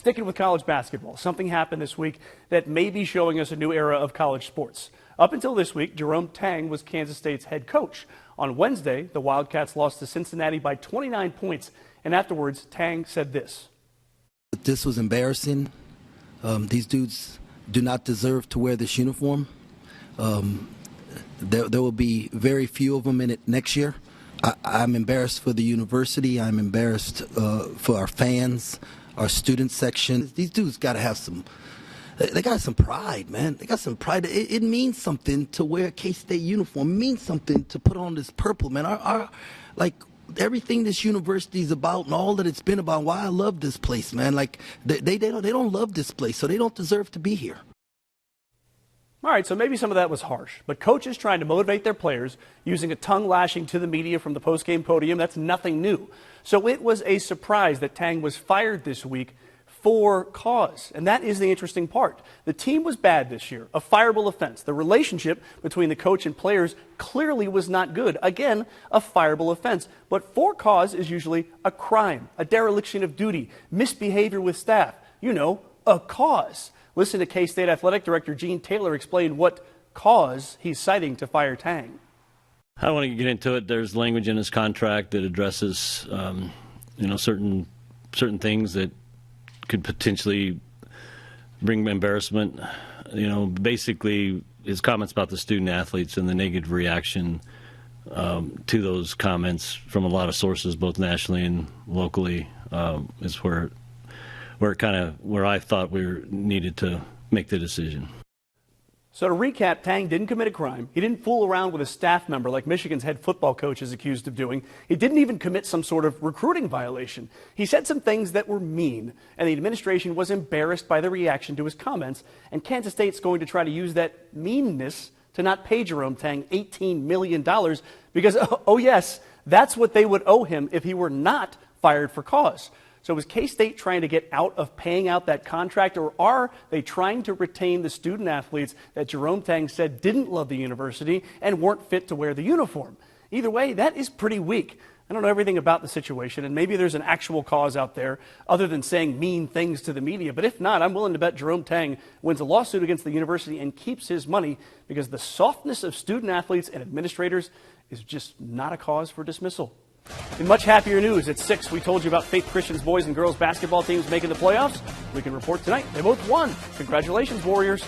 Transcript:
Sticking with college basketball, something happened this week that may be showing us a new era of college sports. Up until this week, Jerome Tang was Kansas State's head coach. On Wednesday, the Wildcats lost to Cincinnati by 29 points, and afterwards, Tang said this. This was embarrassing. These dudes do not deserve to wear this uniform. There will be very few of them in it next year. I'm embarrassed for the university. I'm embarrassed for our fans, our student section. These dudes got to have they got some pride, man. They got some pride. It means something to wear a K-State uniform. It means something to put on this purple, man. Like everything this university is about and all that it's been about, why I love this place, man. Like they don't love this place, so they don't deserve to be here. All right, so maybe some of that was harsh, but coaches trying to motivate their players using a tongue lashing to the media from the postgame podium, that's nothing new. So it was a surprise that Tang was fired this week for cause, and that is the interesting part. The team was bad this year, a fireable offense. The relationship between the coach and players clearly was not good. Again, a fireable offense. But for cause is usually a crime, a dereliction of duty, misbehavior with staff. You know, a cause. Listen to K-State Athletic Director Gene Taylor explain what cause he's citing to fire Tang. I don't want to get into it. There's language in his contract that addresses, certain things that could potentially bring embarrassment. Basically, his comments about the student athletes and the negative reaction to those comments from a lot of sources, both nationally and locally, is where I thought we needed to make the decision. So to recap, Tang didn't commit a crime. He didn't fool around with a staff member like Michigan's head football coach is accused of doing. He didn't even commit some sort of recruiting violation. He said some things that were mean, and the administration was embarrassed by the reaction to his comments, and Kansas State's going to try to use that meanness to not pay Jerome Tang $18 million because, oh yes, that's what they would owe him if he were not fired for cause. So is K-State trying to get out of paying out that contract, or are they trying to retain the student athletes that Jerome Tang said didn't love the university and weren't fit to wear the uniform? Either way, that is pretty weak. I don't know everything about the situation, and maybe there's an actual cause out there other than saying mean things to the media. But if not, I'm willing to bet Jerome Tang wins a lawsuit against the university and keeps his money, because the softness of student athletes and administrators is just not a cause for dismissal. In much happier news, at 6, we told you about Faith Christian's boys and girls basketball teams making the playoffs. We can report tonight they both won. Congratulations, Warriors.